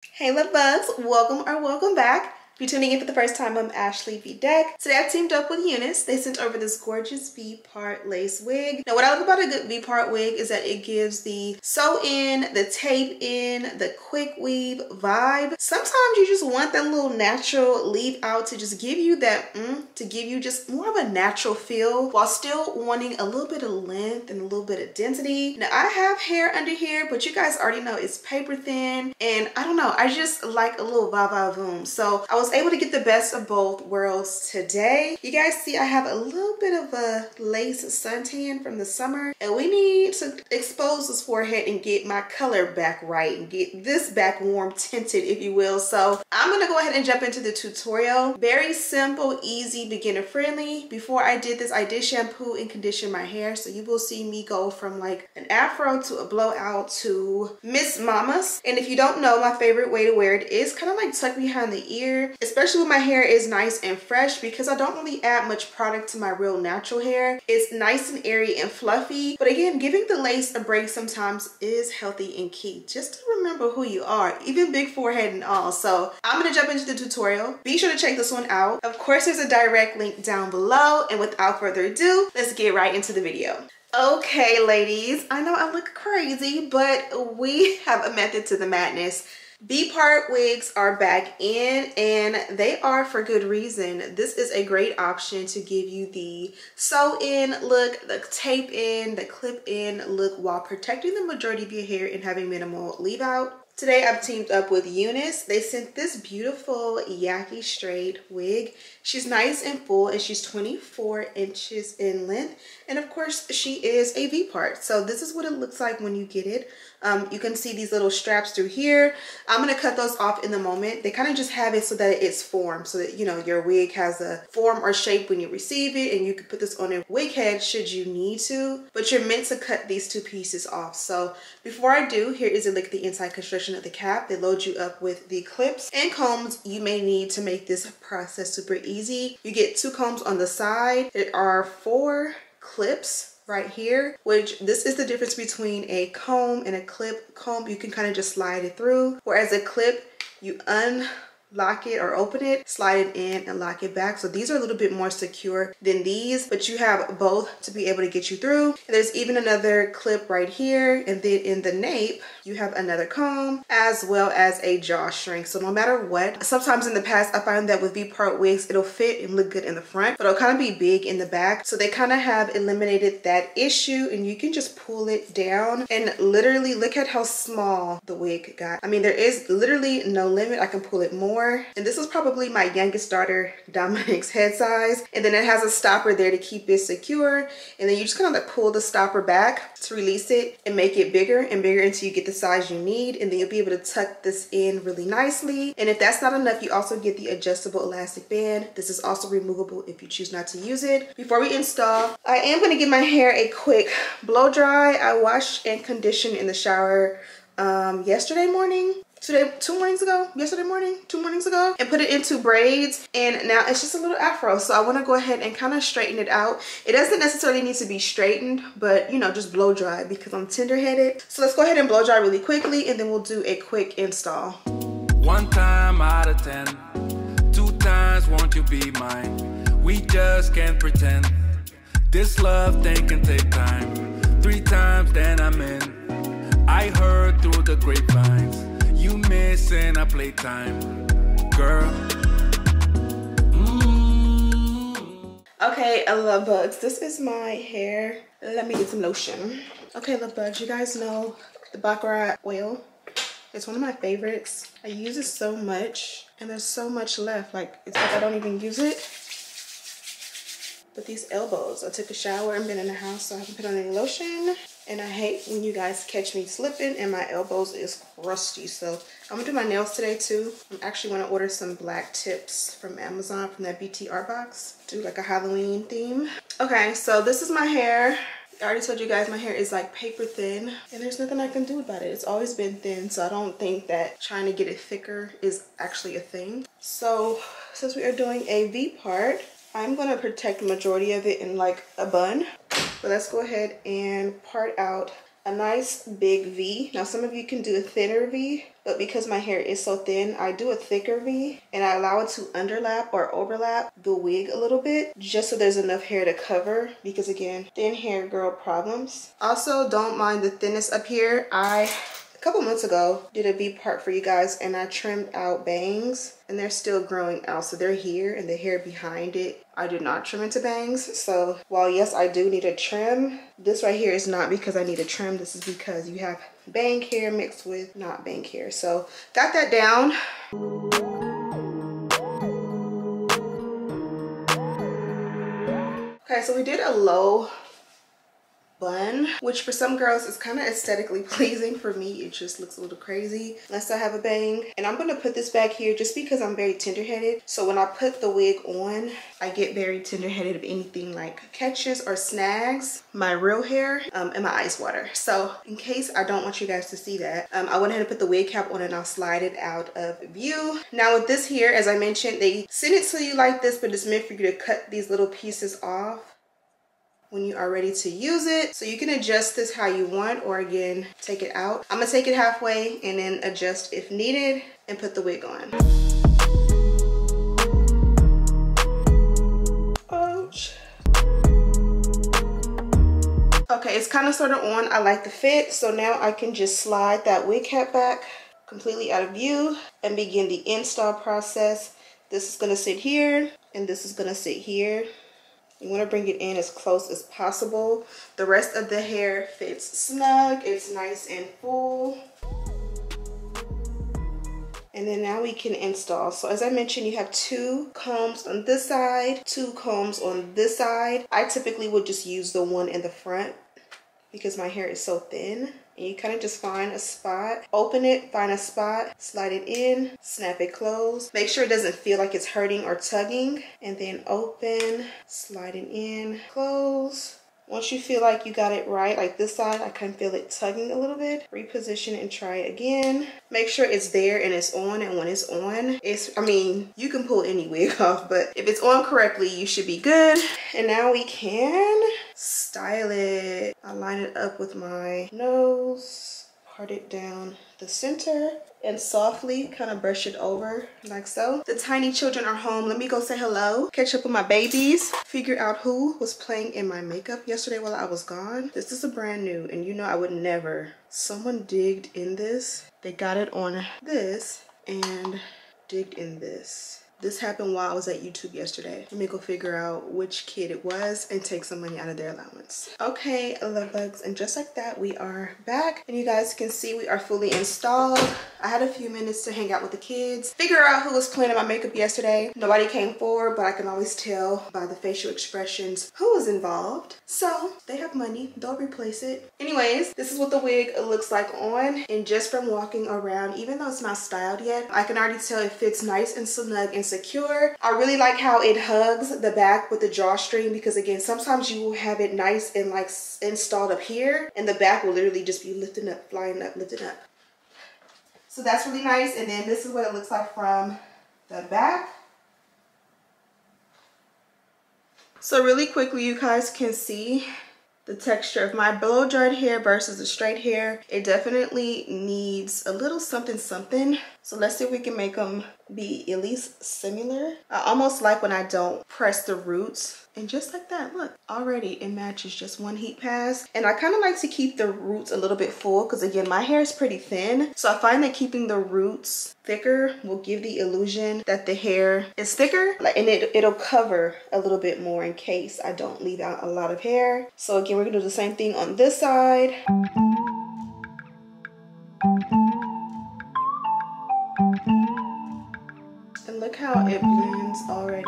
Hey love bugs, welcome or welcome back. If you're tuning in for the first time, I'm Ashley Bedeck. Today I've teamed up with UNiCE. They sent over this gorgeous V-part lace wig. Now what I love about a good V-part wig is that it gives the sew in, the tape in, the quick weave vibe. Sometimes you just want that little natural leave out to just give you that, to give you just more of a natural feel while still wanting a little bit of length and a little bit of density. Now I have hair under here, but you guys already know it's paper thin, and I don't know, I just like a little va-va-voom. So I was able to get the best of both worlds today. You guys see I have a little bit of a lace suntan from the summer, and we need to expose this forehead and get my color back right and get this back warm tinted, if you will. So I'm gonna go ahead and jump into the tutorial. Very simple, easy, beginner friendly. Before I did this, I did shampoo and condition my hair, so you will see me go from like an afro to a blowout to Miss Mama's. And if you don't know, my favorite way to wear it is kind of like tucked behind the ear, especially when my hair is nice and fresh, because I don't really add much product to my real natural hair. It's nice and airy and fluffy, but again, giving the lace a break sometimes is healthy and key, just to remember who you are, even big forehead and all. So I'm gonna jump into the tutorial. Be sure to check this one out. Of course, there's a direct link down below, and without further ado, let's get right into the video. Okay, ladies, I know I look crazy, but we have a method to the madness. V-part wigs are back in, and they are for good reason. This is a great option to give you the sew in look, the tape in, the clip in look while protecting the majority of your hair and having minimal leave out. Today I've teamed up with UNiCE. They sent this beautiful Yaki straight wig. She's nice and full, and she's 24 inches in length, and of course she is a V-part. So this is what it looks like when you get it. You can see these little straps through here. I'm gonna cut those off in the moment. They kind of just have it so that it's formed, so that, you know, your wig has a form or shape when you receive it, and you can put this on a wig head should you need to, but you're meant to cut these two pieces off. So before I do, here is a look at the inside construction of the cap. They load you up with the clips and combs you may need to make this process super easy. You get 2 combs on the side. There are 4 clips right here, which this is the difference between a comb and a clip. Comb, you can kind of just slide it through, whereas a clip, you unlock it or open it, slide it in, and lock it back. So these are a little bit more secure than these, but you have both to be able to get you through. And there's even another clip right here, and then in the nape you have another comb as well as a drawstring. So no matter what, sometimes in the past I find that with V-part wigs it'll fit and look good in the front, but it'll kind of be big in the back. So they kind of have eliminated that issue, and you can just pull it down and literally look at how small the wig got. I mean, there is literally no limit. I can pull it more, and this is probably my youngest daughter Dominic's head size, and then it has a stopper there to keep it secure, and then you just kind of like pull the stopper back to release it and make it bigger and bigger until you get the size you need, and then you'll be able to tuck this in really nicely. And if that's not enough, you also get the adjustable elastic band. This is also removable if you choose not to use it. Before we install, I am going to give my hair a quick blow dry. I washed and conditioned in the shower yesterday morning. Two mornings ago, and put it into braids, and now it's just a little afro. So I want to go ahead and kind of straighten it out. It doesn't necessarily need to be straightened, but you know, just blow dry because I'm tender-headed. So let's go ahead and blow dry really quickly, and then we'll do a quick install. 1 time out of 10, 2 times won't you be mine? We just can't pretend. This love thing can take time. 3 times then I'm in. I heard through the grapevines you missing a playtime, girl. Okay, love bugs, this is my hair. Let me get some lotion. Okay, love bugs, you guys know the baccarat oil. It's one of my favorites. I use it so much, and there's so much left. Like, it's like I don't even use it. But these elbows, I took a shower and been in the house, so I haven't put on any lotion. And I hate when you guys catch me slipping and my elbows is crusty. So I'm gonna do my nails today too. I'm actually gonna order some black tips from Amazon, from that BTR box. Do like a Halloween theme. Okay, so this is my hair. I already told you guys my hair is like paper thin, and there's nothing I can do about it. It's always been thin, so I don't think that trying to get it thicker is actually a thing. So since we are doing a V part, I'm gonna protect the majority of it in like a bun. But let's go ahead and part out a nice big V. Now some of you can do a thinner V, but but because my hair is so thin, I do a thicker V and I allow it to underlap or overlap the wig a little bit just so there's enough hair to cover, because again, thin hair girl problems. Also, don't mind the thinness up here. A couple months ago did a V part for you guys and I trimmed out bangs and they're still growing out, so they're here and the hair behind it I did not trim into bangs. So while yes, I do need a trim, this right here is not because I need a trim. This is because you have bang hair mixed with not bang hair. So got that down. Okay, so we did a low bun, which for some girls is kind of aesthetically pleasing. For me, it just looks a little crazy unless I have a bang. And I'm going to put this back here just because I'm very tender-headed. So when I put the wig on, I get very tender-headed if anything like catches or snags my real hair in my ice water. So in case I don't want you guys to see that, I went ahead and put the wig cap on and I'll slide it out of view. Now with this here, as I mentioned, they send it to you like this, but it's meant for you to cut these little pieces off when you are ready to use it. So you can adjust this how you want, or again, take it out. I'm gonna take it halfway and then adjust if needed and put the wig on. Ouch. Okay, it's kind of sort of on. I like the fit. So now I can just slide that wig cap back completely out of view and begin the install process. This is gonna sit here and this is gonna sit here. You want to bring it in as close as possible. The rest of the hair fits snug. It's nice and full. And then now we can install. So as I mentioned, you have 2 combs on this side, 2 combs on this side. I typically would just use the one in the front because my hair is so thin. And you kind of just find a spot, open it, find a spot, slide it in, snap it closed. Make sure it doesn't feel like it's hurting or tugging. And then open, slide it in, close. Once you feel like you got it right, like this side, I can feel it tugging a little bit. Reposition and try it again. Make sure it's there and it's on, and when it's on, I mean, you can pull any wig off, but if it's on correctly, you should be good. And now we can style it. I line it up with my nose, part it down the center, and softly kind of brush it over like so. The tiny children are home. Let me go say hello, catch up with my babies, figure out who was playing in my makeup yesterday while I was gone. This is a brand new, and you know I would never. Someone digged in this. They got it on this and digged in this. This happened while I was at YouTube yesterday. Let me go figure out which kid it was and take some money out of their allowance. Okay, love bugs, and just like that, we are back. And you guys can see we are fully installed. I had a few minutes to hang out with the kids, figure out who was playing in my makeup yesterday. Nobody came forward, but I can always tell by the facial expressions who was involved. So they have money, they'll replace it. Anyways, this is what the wig looks like on. And just from walking around, even though it's not styled yet, I can already tell it fits nice and snug and secure. I really like how it hugs the back with the drawstring, because again, sometimes you will have it nice and like installed up here and the back will literally just be lifting up, flying up, lifting up. So that's really nice. And then this is what it looks like from the back. So really quickly, you guys can see the texture of my blow dried hair versus the straight hair. It definitely needs a little something something. So let's see if we can make them be at least similar. I almost like when I don't press the roots. And just like that, look, already it matches just one heat pass. And I kind of like to keep the roots a little bit full because again, my hair is pretty thin. So I find that keeping the roots thicker will give the illusion that the hair is thicker, and it'll cover a little bit more in case I don't leave out a lot of hair. So again, we're gonna do the same thing on this side. And look how it blends already.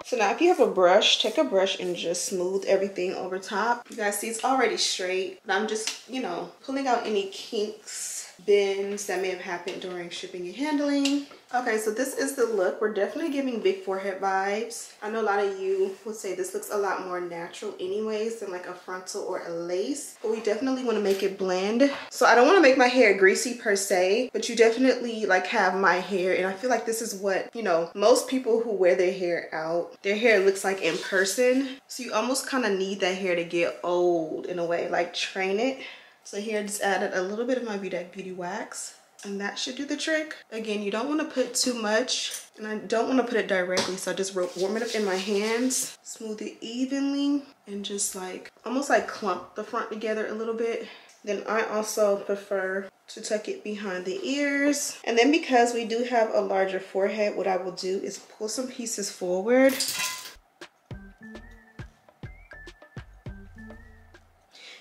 So now if you have a brush, take a brush and just smooth everything over top. You guys see it's already straight, but I'm just, you know, pulling out any kinks bends that may have happened during shipping and handling. Okay, so this is the look. We're definitely giving big forehead vibes. I know a lot of you would say this looks a lot more natural anyways than like a frontal or a lace, but we definitely want to make it blend. So I don't want to make my hair greasy per se, but you definitely like have my hair, and I feel like this is what, you know, most people who wear their hair out, their hair looks like in person. So you almost kind of need that hair to get old in a way, like train it. So here I just added a little bit of my Bedeck Beauty Wax, and that should do the trick. Again, you don't want to put too much, and I don't want to put it directly, so I just warm it up in my hands, smooth it evenly, and just like almost like clump the front together a little bit. Then I also prefer to tuck it behind the ears. And then because we do have a larger forehead, what I will do is pull some pieces forward.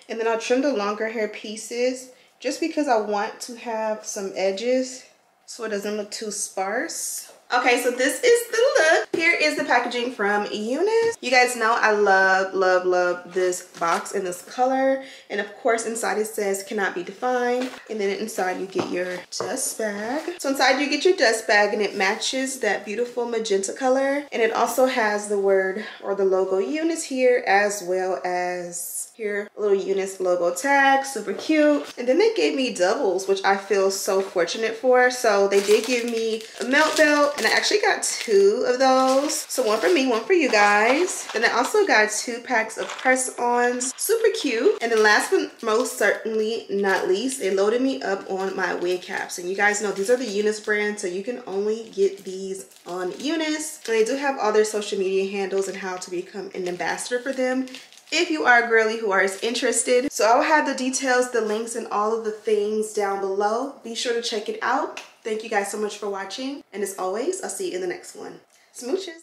And then I'll trim the longer hair pieces just because I want to have some edges so it doesn't look too sparse. Okay, so this is the look. Here is the packaging from UNice. You guys know I love this box in this color. And of course inside it says cannot be defined. And then inside you get your dust bag. So inside you get your dust bag, and it matches that beautiful magenta color. And it also has the word or the logo UNice here, as well as here a little UNice logo tag, super cute. And then they gave me doubles, which I feel so fortunate for. So they did give me a melt belt, and I actually got 2 of those. So one for me, one for you guys. Then I also got 2 packs of press-ons, super cute. And then last but most certainly not least, they loaded me up on my wig caps. And you guys know these are the UNice brand, so you can only get these on UNice. And they do have all their social media handles and how to become an ambassador for them if you are a girly who is interested. So I'll have the details, the links, and all of the things down below. Be sure to check it out. Thank you guys so much for watching. And as always, I'll see you in the next one. Smooches.